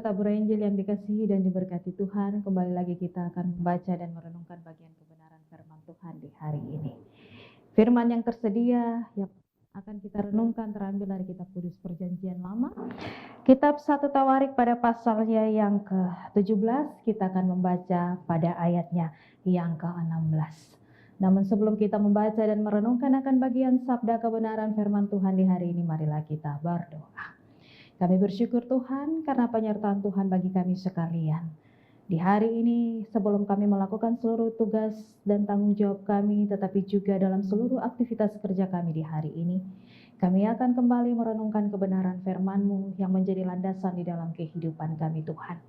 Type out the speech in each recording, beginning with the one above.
Pemirsa Tabur Injil yang dikasihi dan diberkati Tuhan, kembali lagi kita akan membaca dan merenungkan bagian kebenaran firman Tuhan di hari ini. Firman yang tersedia yang akan kita renungkan terambil dari kitab Kudus Perjanjian Lama, kitab 1 Tawarik pada pasalnya yang ke-17, kita akan membaca pada ayatnya yang ke-16. Namun sebelum kita membaca dan merenungkan akan bagian sabda kebenaran firman Tuhan di hari ini, marilah kita berdoa. Kami bersyukur Tuhan karena penyertaan Tuhan bagi kami sekalian. Di hari ini sebelum kami melakukan seluruh tugas dan tanggung jawab kami, tetapi juga dalam seluruh aktivitas kerja kami di hari ini, kami akan kembali merenungkan kebenaran firman-Mu yang menjadi landasan di dalam kehidupan kami Tuhan.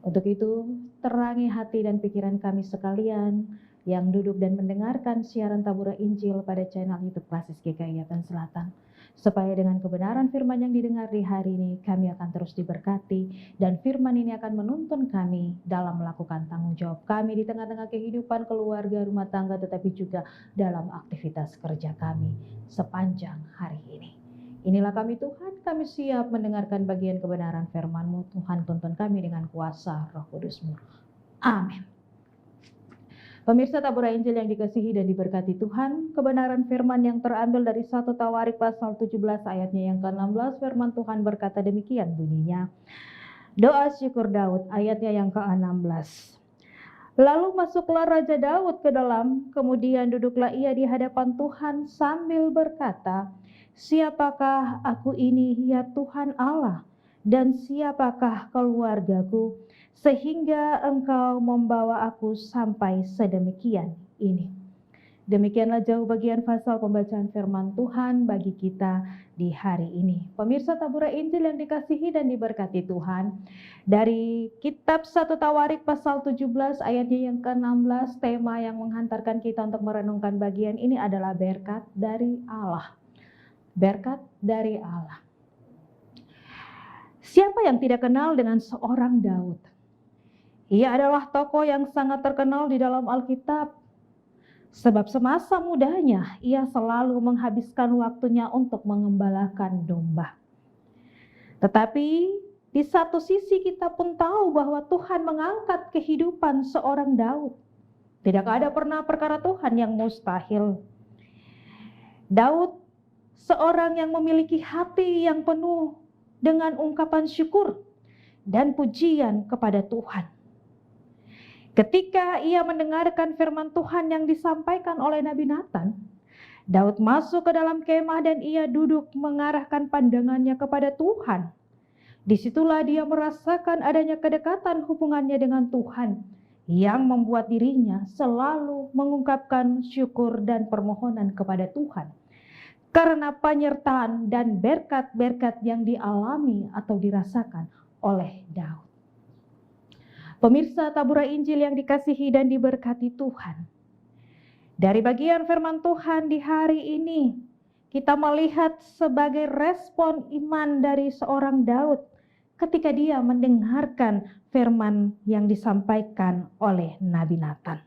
Untuk itu, terangi hati dan pikiran kami sekalian yang duduk dan mendengarkan siaran Tabura Injil pada channel YouTube Klasis GKI Yapen Selatan. Supaya dengan kebenaran firman yang didengar di hari ini, kami akan terus diberkati dan firman ini akan menuntun kami dalam melakukan tanggung jawab kami di tengah-tengah kehidupan keluarga, rumah tangga, tetapi juga dalam aktivitas kerja kami sepanjang hari ini. Inilah kami Tuhan, kami siap mendengarkan bagian kebenaran firman-Mu. Tuhan, tuntun kami dengan kuasa Roh Kudus-Mu. Amin. Pemirsa Tabura Injil yang dikasihi dan diberkati Tuhan, kebenaran firman yang terambil dari 1 Tawarik pasal 17 ayatnya yang ke-16, firman Tuhan berkata demikian bunyinya. Doa syukur Daud ayatnya yang ke-16. Lalu masuklah Raja Daud ke dalam, kemudian duduklah ia di hadapan Tuhan sambil berkata, siapakah aku ini ya Tuhan Allah, dan siapakah keluargaku, sehingga Engkau membawa aku sampai sedemikian ini. Demikianlah jauh bagian pasal pembacaan firman Tuhan bagi kita di hari ini. Pemirsa Tabura Injil yang dikasihi dan diberkati Tuhan, dari kitab 1 Tawarik pasal 17 ayatnya yang ke-16, tema yang menghantarkan kita untuk merenungkan bagian ini adalah berkat dari Allah. Berkat dari Allah. Siapa yang tidak kenal dengan seorang Daud? Ia adalah tokoh yang sangat terkenal di dalam Alkitab. Sebab semasa mudanya ia selalu menghabiskan waktunya untuk mengembalakan domba. Tetapi di satu sisi kita pun tahu bahwa Tuhan mengangkat kehidupan seorang Daud. Tidak ada pernah perkara Tuhan yang mustahil. Daud seorang yang memiliki hati yang penuh dengan ungkapan syukur dan pujian kepada Tuhan. Ketika ia mendengarkan firman Tuhan yang disampaikan oleh Nabi Nathan, Daud masuk ke dalam kemah dan ia duduk mengarahkan pandangannya kepada Tuhan. Disitulah dia merasakan adanya kedekatan hubungannya dengan Tuhan yang membuat dirinya selalu mengungkapkan syukur dan permohonan kepada Tuhan. Karena penyertaan dan berkat-berkat yang dialami atau dirasakan oleh Daud. Pemirsa Tabura Injil yang dikasihi dan diberkati Tuhan. Dari bagian firman Tuhan di hari ini, kita melihat sebagai respon iman dari seorang Daud ketika dia mendengarkan firman yang disampaikan oleh Nabi Nathan.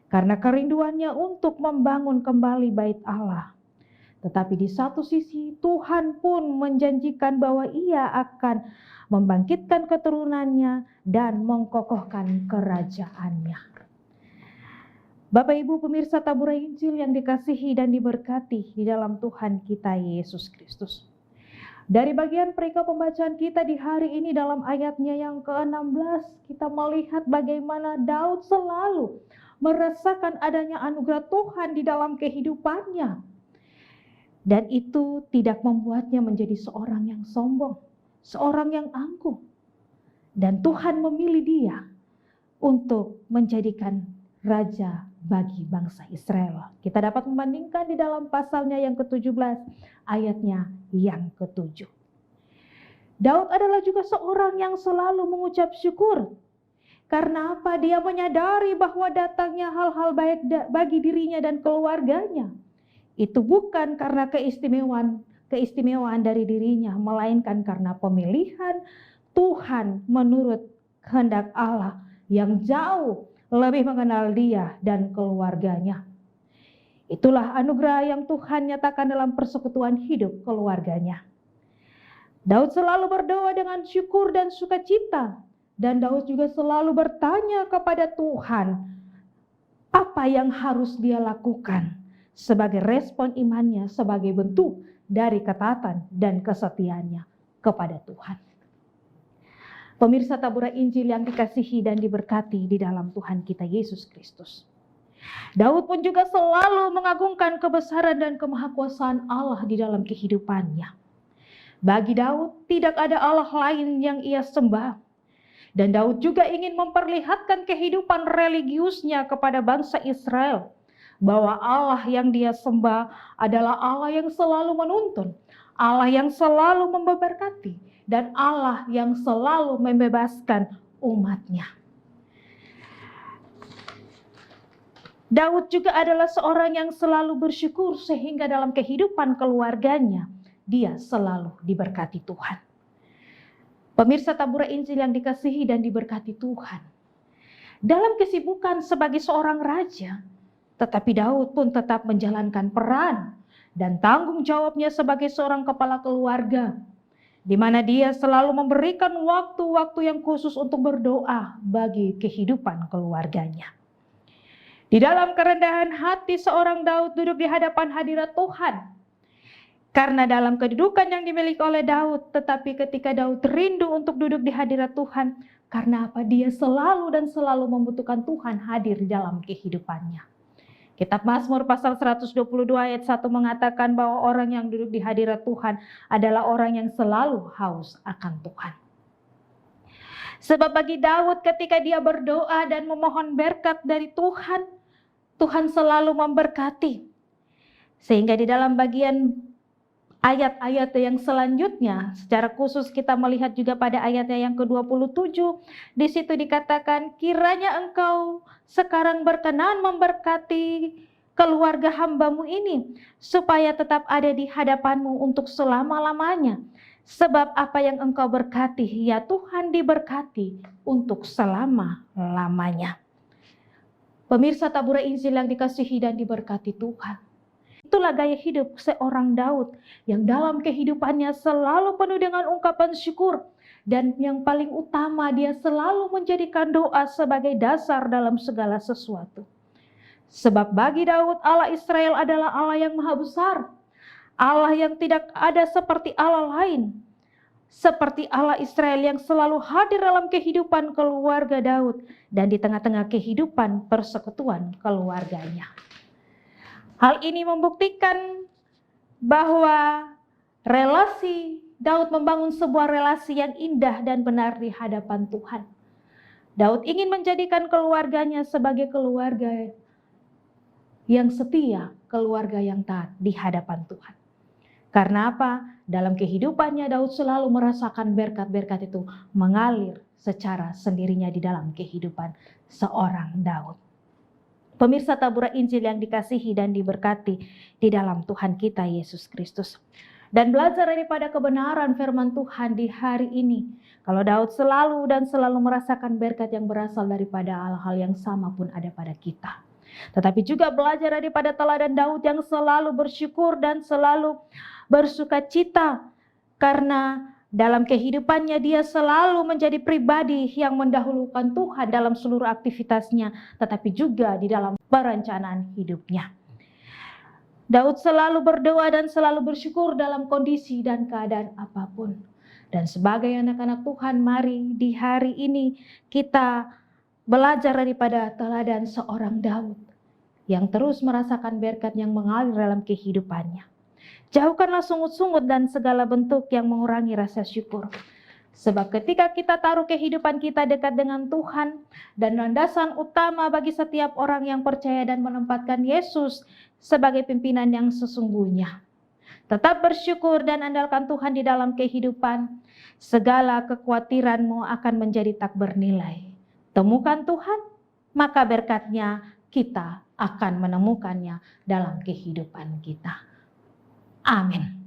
Karena kerinduannya untuk membangun kembali bait Allah. Tetapi di satu sisi Tuhan pun menjanjikan bahwa ia akan membangkitkan keturunannya dan mengkokohkan kerajaannya. Bapak Ibu pemirsa Tabura Injil yang dikasihi dan diberkati di dalam Tuhan kita Yesus Kristus. Dari bagian perikop pembacaan kita di hari ini dalam ayatnya yang ke-16, kita melihat bagaimana Daud selalu merasakan adanya anugerah Tuhan di dalam kehidupannya. Dan itu tidak membuatnya menjadi seorang yang sombong, seorang yang angkuh. Dan Tuhan memilih dia untuk menjadikan raja bagi bangsa Israel. Kita dapat membandingkan di dalam pasalnya yang ke-17, ayatnya yang ke-7. Daud adalah juga seorang yang selalu mengucap syukur. Karena apa? Dia menyadari bahwa datangnya hal-hal baik bagi dirinya dan keluarganya. Itu bukan karena keistimewaan dari dirinya, melainkan karena pemilihan Tuhan menurut kehendak Allah yang jauh lebih mengenal dia dan keluarganya. Itulah anugerah yang Tuhan nyatakan dalam persekutuan hidup keluarganya. Daud selalu berdoa dengan syukur dan sukacita. Dan Daud juga selalu bertanya kepada Tuhan apa yang harus dia lakukan sebagai respon imannya, sebagai bentuk dari ketaatan dan kesetiaannya kepada Tuhan. Pemirsa tabura Injil yang dikasihi dan diberkati di dalam Tuhan kita Yesus Kristus. Daud pun juga selalu mengagungkan kebesaran dan kemahakuasaan Allah di dalam kehidupannya. Bagi Daud tidak ada Allah lain yang ia sembah. Dan Daud juga ingin memperlihatkan kehidupan religiusnya kepada bangsa Israel. Bahwa Allah yang dia sembah adalah Allah yang selalu menuntun. Allah yang selalu memberkati. Dan Allah yang selalu membebaskan umatnya. Daud juga adalah seorang yang selalu bersyukur sehingga dalam kehidupan keluarganya dia selalu diberkati Tuhan. Pemirsa tabura Injil yang dikasihi dan diberkati Tuhan. Dalam kesibukan sebagai seorang raja, tetapi Daud pun tetap menjalankan peran dan tanggung jawabnya sebagai seorang kepala keluarga, di mana dia selalu memberikan waktu-waktu yang khusus untuk berdoa bagi kehidupan keluarganya. Di dalam kerendahan hati seorang Daud duduk di hadapan hadirat Tuhan. Karena dalam kedudukan yang dimiliki oleh Daud, tetapi ketika Daud rindu untuk duduk di hadirat Tuhan, karena apa? Dia selalu dan selalu membutuhkan Tuhan hadir di dalam kehidupannya. Kitab Mazmur pasal 122 ayat 1 mengatakan bahwa orang yang duduk di hadirat Tuhan adalah orang yang selalu haus akan Tuhan. Sebab bagi Daud ketika dia berdoa dan memohon berkat dari Tuhan, Tuhan selalu memberkati. Sehingga di dalam bagian ayat-ayat yang selanjutnya, secara khusus kita melihat juga pada ayatnya yang ke-27, di situ dikatakan, kiranya engkau sekarang berkenan memberkati keluarga hambamu ini, supaya tetap ada di hadapanmu untuk selama-lamanya. Sebab apa yang engkau berkati, ya Tuhan diberkati untuk selama-lamanya. Pemirsa tabura Injil yang dikasihi dan diberkati Tuhan. Itulah gaya hidup seorang Daud yang dalam kehidupannya selalu penuh dengan ungkapan syukur. Dan yang paling utama dia selalu menjadikan doa sebagai dasar dalam segala sesuatu. Sebab bagi Daud Allah Israel adalah Allah yang maha besar. Allah yang tidak ada seperti Allah lain. Seperti Allah Israel yang selalu hadir dalam kehidupan keluarga Daud. Dan di tengah-tengah kehidupan persekutuan keluarganya. Hal ini membuktikan bahwa relasi Daud membangun sebuah relasi yang indah dan benar di hadapan Tuhan. Daud ingin menjadikan keluarganya sebagai keluarga yang setia, keluarga yang taat di hadapan Tuhan. Karena apa? Dalam kehidupannya Daud selalu merasakan berkat-berkat itu mengalir secara sendirinya di dalam kehidupan seorang Daud. Pemirsa tabura Injil yang dikasihi dan diberkati di dalam Tuhan kita Yesus Kristus. Dan belajar daripada kebenaran firman Tuhan di hari ini. Kalau Daud selalu dan selalu merasakan berkat yang berasal daripada hal-hal yang sama pun ada pada kita. Tetapi juga belajar daripada teladan Daud yang selalu bersyukur dan selalu bersukacita. Karena dalam kehidupannya dia selalu menjadi pribadi yang mendahulukan Tuhan dalam seluruh aktivitasnya. Tetapi juga di dalam perencanaan hidupnya. Daud selalu berdoa dan selalu bersyukur dalam kondisi dan keadaan apapun. Dan sebagai anak-anak Tuhan, mari di hari ini kita belajar daripada teladan seorang Daud yang terus merasakan berkat yang mengalir dalam kehidupannya. Jauhkanlah sungut-sungut dan segala bentuk yang mengurangi rasa syukur. Sebab ketika kita taruh kehidupan kita dekat dengan Tuhan dan landasan utama bagi setiap orang yang percaya dan menempatkan Yesus sebagai pimpinan yang sesungguhnya. Tetap bersyukur dan andalkan Tuhan di dalam kehidupan. Segala kekhawatiranmu akan menjadi tak bernilai. Temukan Tuhan, maka berkatnya kita akan menemukannya dalam kehidupan kita. Amin.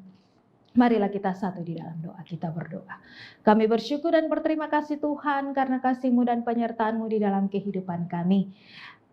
Marilah kita satu di dalam doa, kita berdoa. Kami bersyukur dan berterima kasih Tuhan karena kasih-Mu dan penyertaan-Mu di dalam kehidupan kami.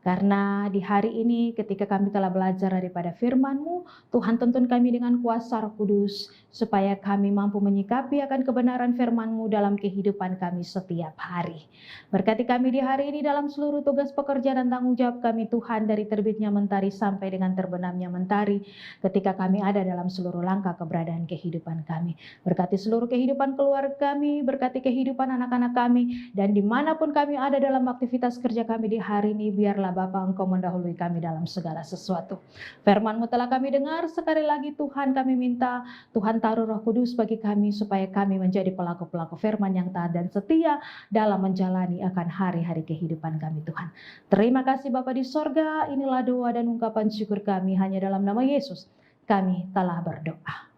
Karena di hari ini ketika kami telah belajar daripada firman-Mu, Tuhan tuntun kami dengan kuasa Roh Kudus, supaya kami mampu menyikapi akan kebenaran firman-Mu dalam kehidupan kami setiap hari. Berkati kami di hari ini dalam seluruh tugas pekerjaan dan tanggung jawab kami Tuhan, dari terbitnya mentari sampai dengan terbenamnya mentari, ketika kami ada dalam seluruh langkah keberadaan kehidupan kami. Berkati seluruh kehidupan keluarga kami, berkati kehidupan anak-anak kami, dan dimanapun kami ada dalam aktivitas kerja kami di hari ini, biarlah Bapa Engkau mendahului kami dalam segala sesuatu. Firman-Mu telah kami dengar, sekali lagi Tuhan kami minta, Tuhan taruh Roh Kudus bagi kami, supaya kami menjadi pelaku-pelaku firman yang taat dan setia dalam menjalani akan hari-hari kehidupan kami Tuhan. Terima kasih Bapa di sorga, inilah doa dan ungkapan syukur kami, hanya dalam nama Yesus kami telah berdoa.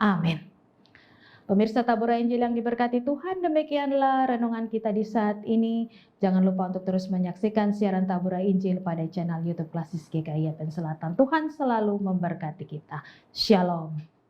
Amin. Pemirsa Tabur Injil yang diberkati Tuhan, demikianlah renungan kita di saat ini. Jangan lupa untuk terus menyaksikan siaran Tabur Injil pada channel YouTube Klasis GKI Yapen Selatan. Tuhan selalu memberkati kita. Shalom.